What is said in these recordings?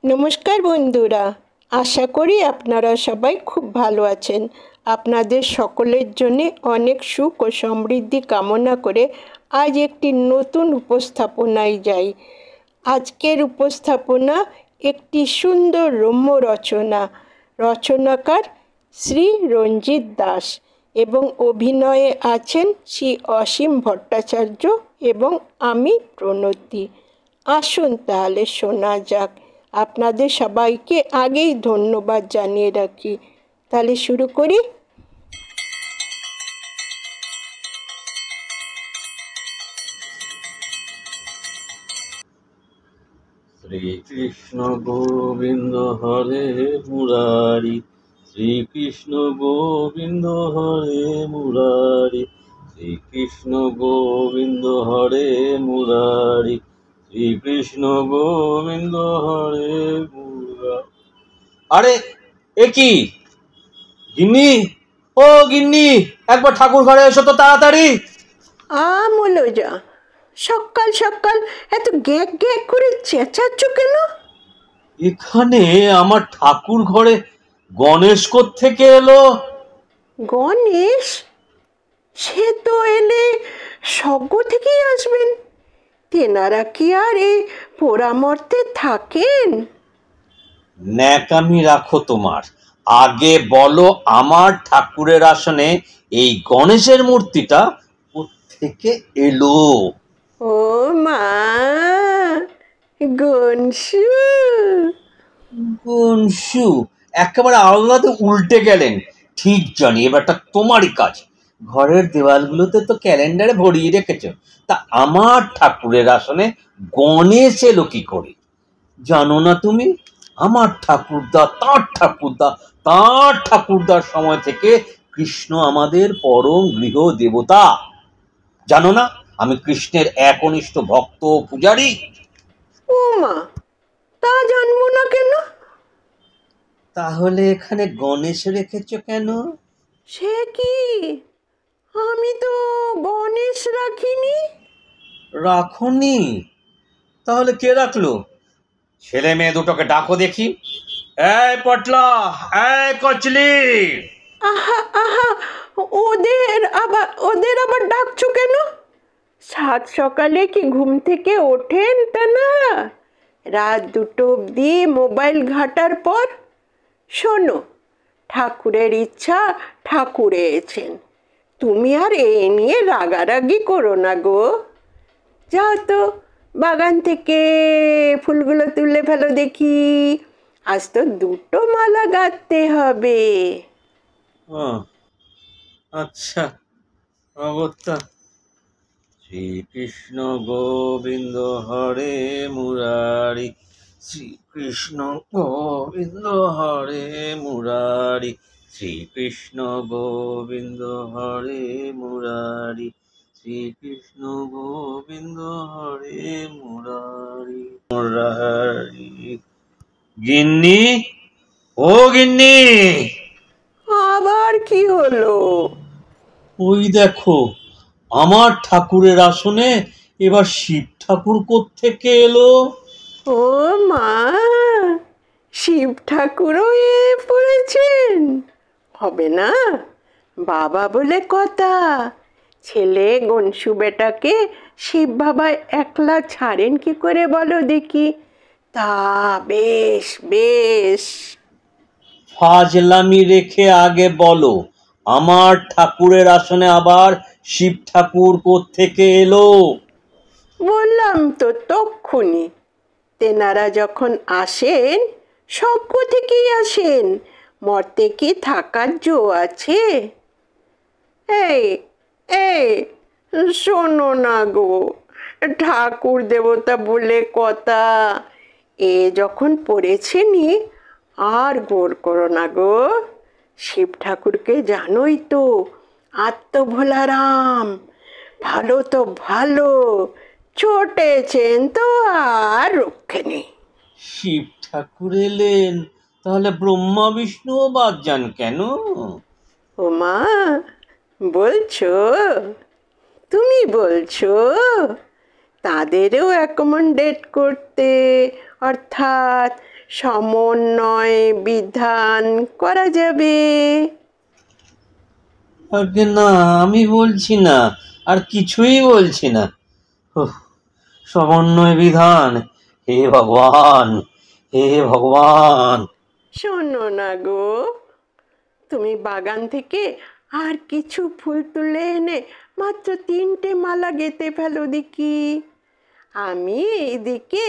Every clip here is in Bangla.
নমস্কার বন্ধুরা, আশা করি আপনারা সবাই খুব ভালো আছেন। আপনাদের সকলের জন্য অনেক সুখ ও সমৃদ্ধি কামনা করে আজ একটি নতুন উপস্থাপনায় যাই। আজকের উপস্থাপনা একটি সুন্দর রম্য রচনা। রচনাকার শ্রী রঞ্জিত দাস এবং অভিনয়ে আছেন শ্রী অসীম ভট্টাচার্য এবং আমি প্রণতি। আসুন তাহলে শোনা যাক। আপনাদের সবাইকে আগেই ধন্যবাদ জানিয়ে রাখি। তাহলে শুরু করি। শ্রীকৃষ্ণ গোবিন্দ হরে মুরারি, শ্রীকৃষ্ণ গোবিন্দ হরে মুরারি, শ্রীকৃষ্ণ গোবিন্দ হরে মুরারি, শ্রীকৃষ্ণ গোবিন্দ হরে মুরারি। আরে এ কি গিন্নি? ও গিন্নি, একবার ঠাকুর ঘরে এসো তো তাড়াতাড়ি। আমলোজা, সকাল সকাল এত গ্যাক গ্যাক করে চেঁচাচ্ছ কেন? এখানে আমার ঠাকুর ঘরে গণেশ কোত্থেকে এলো? গণেশ? সে তো এলে স্বর্গ থেকেই আসবেন। তেনারা কি আর এই পোড়ামর্তে থাকেন? ন্যাকামি রাখো তোমার। আগে বলো, আমার ঠাকুরের আসনে এই গণেশের মূর্তিটা কোত্থেকে এলো? ও মা, গনসু! গনসু? একেবারে আলাদা উল্টে গেলেন। ঠিক জানি এবারটা তোমারই কাজ। ঘরের দেওয়ালগুলোতে তো ক্যালেন্ডারে ভরিয়ে রেখেছো, তা আমার ঠাকুরের আসনে গণেশ এলো কি করে? জানো না তুমি? আমার ঠাকুরদা, তার ঠাকুরদার সময় থেকে কৃষ্ণ আমাদের পরম গৃহ দেবতা। জানো না আমি কৃষ্ণের একনিষ্ঠ ভক্ত পূজারী? ও মা, তা জানবো না কেন? তাহলে এখানে গণেশ রেখেছ কেন? সে কি, আমি তো গণেশ রাখিনি। রাখনি? তাহলে কে রাখলো? ছেলে মেয়ে দুটোকে ডাকো দেখি। এই পটলা, এই কচলি। আহা আহা, ওদের আবার ডাকছো কেন? সাত সকালে কি ঘুম থেকে ওঠেন তা না? রাত 2টো অবধি মোবাইল ঘাটার পর? শোনো, ঠাকুরের ইচ্ছা ঠাকুর এসেছেন। তুমি আর এ নিয়ে রাগারাগি করো না গো। যাও তো, বাগান থেকে ফুলগুলো তুলে ফেলো দেখি। আজ তো 2টো মালা গাঁথতে হবে। আচ্ছা, অগত্যা। শ্রীকৃষ্ণ গোবিন্দ হরে মুরারি, শ্রীকৃষ্ণ গোবিন্দ হরে মুরারি, শ্রীকৃষ্ণ গোবিন্দ হরে মুরারি, শ্রীকৃষ্ণ গোবিন্দ হরে মুরারি মুরারি। গিন্নি, ও গিন্নি! আবার কি হলো? ওই দেখো, আমার ঠাকুরের আসনে এবার শিব ঠাকুর কোত্থেকে এলো? ও মা, শিব ঠাকুরও পড়েছেন? হবে না, বাবা বলে কথা। ছেলে গনসু বেটাকে শিব বাবা একলা ছাড়েন কি করে বলো দেখি? তা বেশ বেশ। ফাজলামি রেখে আগে বলো, আমার ঠাকুরের আসনে আবার শিব ঠাকুর কোত্থেকে এলো? বললাম তো তক্ষুনি, তেনারা যখন আসেন স্বর্গ থেকেই আসেন। মর্তে কি থাকার জো আছে? এই এই শোনো না গো, ঠাকুর দেবতা বলে কথা। এ যখন পড়েছেনি, আর গোর করো না গো। শিব ঠাকুরকে জানোই তো, আত্মভোলারাম। ভালো তো ভালো, চটেছেন তো আর রক্ষে নেই। শিব ঠাকুর এলেন, তাহলে ব্রহ্মা বিষ্ণুও বাদ যান কেন? ও মা, বলছো? তুমি বলছো তাদেরও অ্যাকোমোডেট করতে, অর্থাৎ সমন্বয় বিধান করা যাবে। আগে না, আমি বলছি না, আর কিছুই বলছি না। উফ, সমন্বয় বিধান, হে ভগবান, হে ভগবান। শোনো না গো, তুমি বাগান থেকে আর কিছু ফুল তুলে এনে মাত্র 3টে মালা গেঁথে ফেলো দেখি। আমি এইদিকে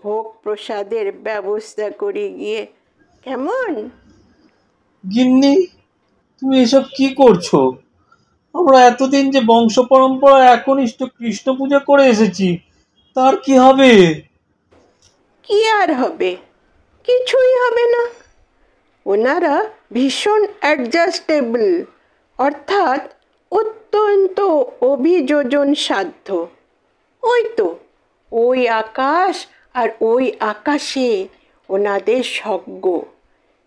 ভোগ প্রসাদের ব্যবস্থা করি গিয়ে, কেমন? গিন্নি, তুমি এসব কি করছো? আমরা এতদিন যে বংশ পরম্পরা একনিষ্ঠ কৃষ্ণ পূজা করে এসেছি, তার কি হবে? কি আর হবে? কিছুই হবে না। ওনারা ভীষণ অ্যাডজাস্টেবল, অর্থাৎ অত্যন্ত অভিযোজন সাধ্য। ওই তো, ওই আকাশ আর ওই আকাশে ওনাদের স্বর্গ,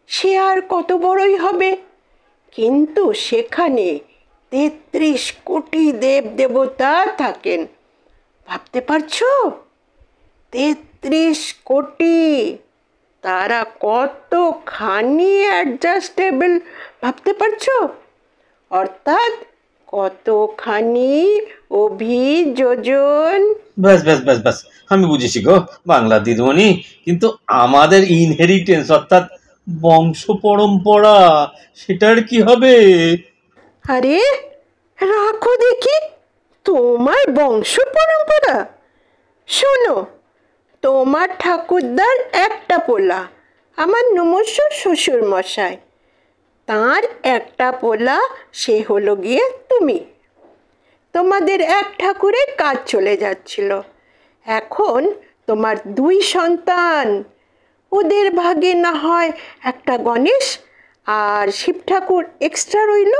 সে আর কত বড়ই হবে, কিন্তু সেখানে 33 কোটি দেব দেবতা থাকেন। ভাবতে পারছো? 33 কোটি! তারা কতখানি অ্যাডজাস্টেবল, ভাবতে পারছো? অর্থাৎ কতখানি অভিযোজন। ব্যাস ব্যাস ব্যাস ব্যাস, আমি বুঝেছি গো বাংলা দিদিমণি। কিন্তু আমাদের ইনহেরিটেন্স, অর্থাৎ বংশ পরম্পরা, সেটার কি হবে? আরে রাখো দেখি তোমার বংশ পরম্পরা। শোনো, তোমার ঠাকুরদার একটা পোলা, আমার নমস্য শ্বশুর মশাই, তার একটা পোলা, সে হলো গিয়ে তুমি। তোমাদের এক ঠাকুরের কাজ চলে যাচ্ছিল, এখন তোমার 2 সন্তান, ওদের ভাগে না হয় একটা গণেশ আর শিব ঠাকুর এক্সট্রা রইল।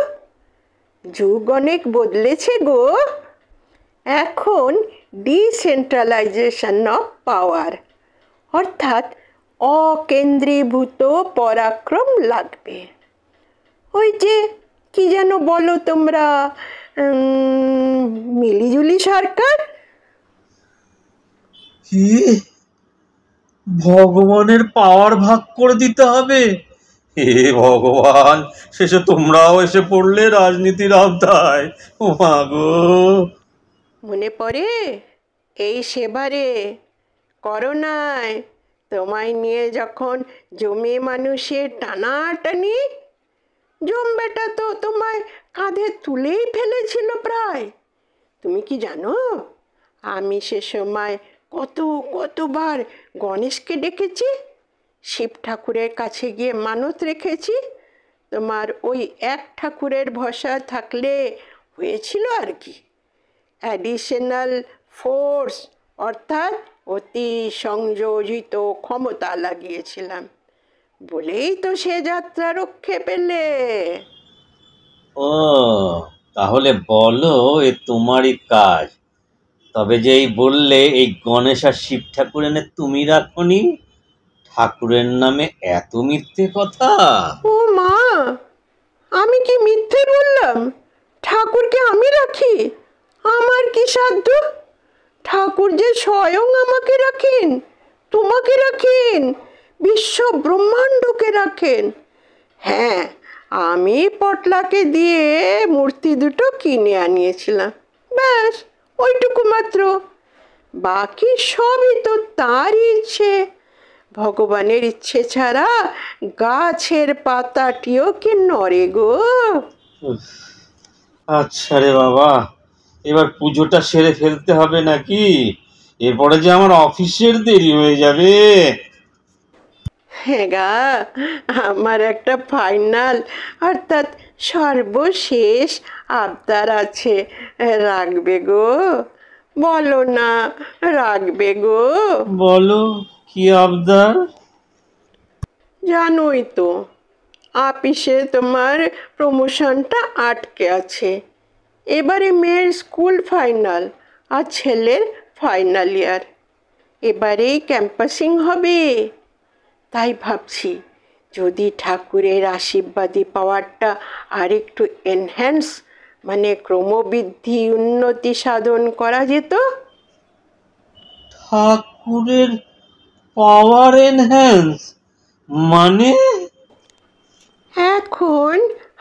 যুগ অনেক বদলেছে গো, এখন ডিসেন্ট্রালাইজেশন অফ পাওয়ার, অর্থাৎ অকেন্দ্রীভূত পরাক্রম লাগবে। ওই যে কি যেন বলো তোমরা, মিলিজুলি সরকার। কি, ভগবানের পাওয়ার ভাগ করে দিতে হবে? হে ভগবান, শেষে তোমরাও এসে পড়লে রাজনীতির আওতায়। ও মা গো! মনে পড়ে এই সেবারে করোনায় তোমায় নিয়ে যখন জমি মানুষের টানাটানি, জম্বেটা তো তোমায় কাঁধে তুলেই ফেলেছিল প্রায়। তুমি কি জানো, আমি সে সময় কতবার গণেশকে ডেকেছি, শিব ঠাকুরের কাছে গিয়ে মানত রেখেছি। তোমার ওই এক ঠাকুরের ভরসা থাকলে হয়েছিল আর কি, অ্যাডিশনাল ফোর্স, অর্থাৎ অতি সংযোজিত ক্ষমতা লাগিয়েছিলাম, বলেই তো সে যাত্রা রক্ষে পেলে। ও, তাহলে বলো এ তোমারই কাজ। তবে যে এই বললে এই গণেশ আর শিব ঠাকুর এনে তুমি রাখনি, ঠাকুরের নামে এত মিথ্যে কথা! ও মা, আমি কি মিথ্যে বললাম? ঠাকুরকে আমি রাখি? আমার কি সাধ্য? ঠাকুর যে স্বয়ং আমাকে রাখেন, তোমাকে রাখেন, বিশ্ব ব্রহ্মাণ্ডকে রাখেন। হ্যাঁ, আমি পটলাকে দিয়ে মূর্তি দুটো কিনে আনিয়েছিলাম, ব্যাস ওইটুকু মাত্র। বাকি সবই তো তাঁরই ইচ্ছে। ভগবানের ইচ্ছে ছাড়া গাছের পাতাটিও কি নড়ে গো? উফ, আচ্ছা রে বাবা, এবার পুজোটা সেরে ফেলতে হবে নাকি? এরপরে যে আমার অফিসের দেরি হয়ে যাবে। হ্যাঁ গা, আমার একটা ফাইনাল, অর্থাৎ সর্বশেষ আবদার আছে, রাখবে গো? বলো না, রাখবে গো? বলো, কি আবদার? জানোই তো, আপিসে তোমার প্রমোশনটা আটকে আছে। এবারে মেয়ের স্কুল ফাইনাল আর ছেলের ফাইনাল ইয়ার, এবারেই ক্যাম্পাসিং হবে। তাই ভাবছি, যদি ঠাকুরের আশীর্বাদী পাওয়ারটা আর একটু এনহ্যান্স, মানে ক্রমবৃদ্ধি উন্নতি সাধন করা যেত। ঠাকুরের পাওয়ার এনহ্যান্স মানে? এখন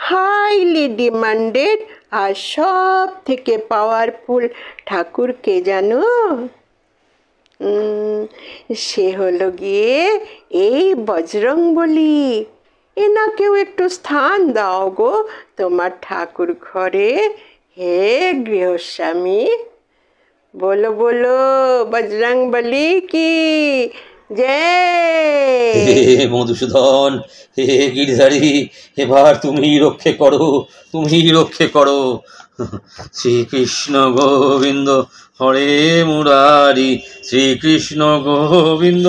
হাইলি ডিমান্ডেড আর সব থেকে পাওয়ারফুল ঠাকুর কে জানো? সে হলো গিয়ে এই বজরংবলী। এনাকেও একটু স্থান দাও গো তোমার ঠাকুর ঘরে, হে গৃহস্বামী। বলো বলো, বজরংবলী কি হে জয়। মধুসূদন, হে গিরিধারী, এবার তুমি রক্ষে করো, তুমি রক্ষে করো। শ্রীকৃষ্ণ গোবিন্দ হরে মুরারি, শ্রীকৃষ্ণ গোবিন্দ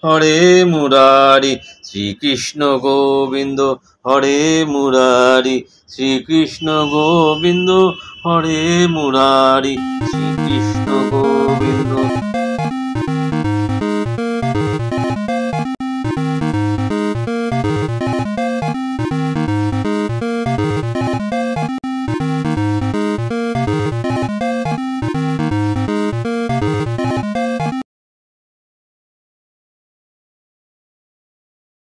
হরে মুরারি, শ্রীকৃষ্ণ গোবিন্দ হরে মুরারি, শ্রীকৃষ্ণ গোবিন্দ হরে মুরারি, শ্রীকৃষ্ণ গোবিন্দ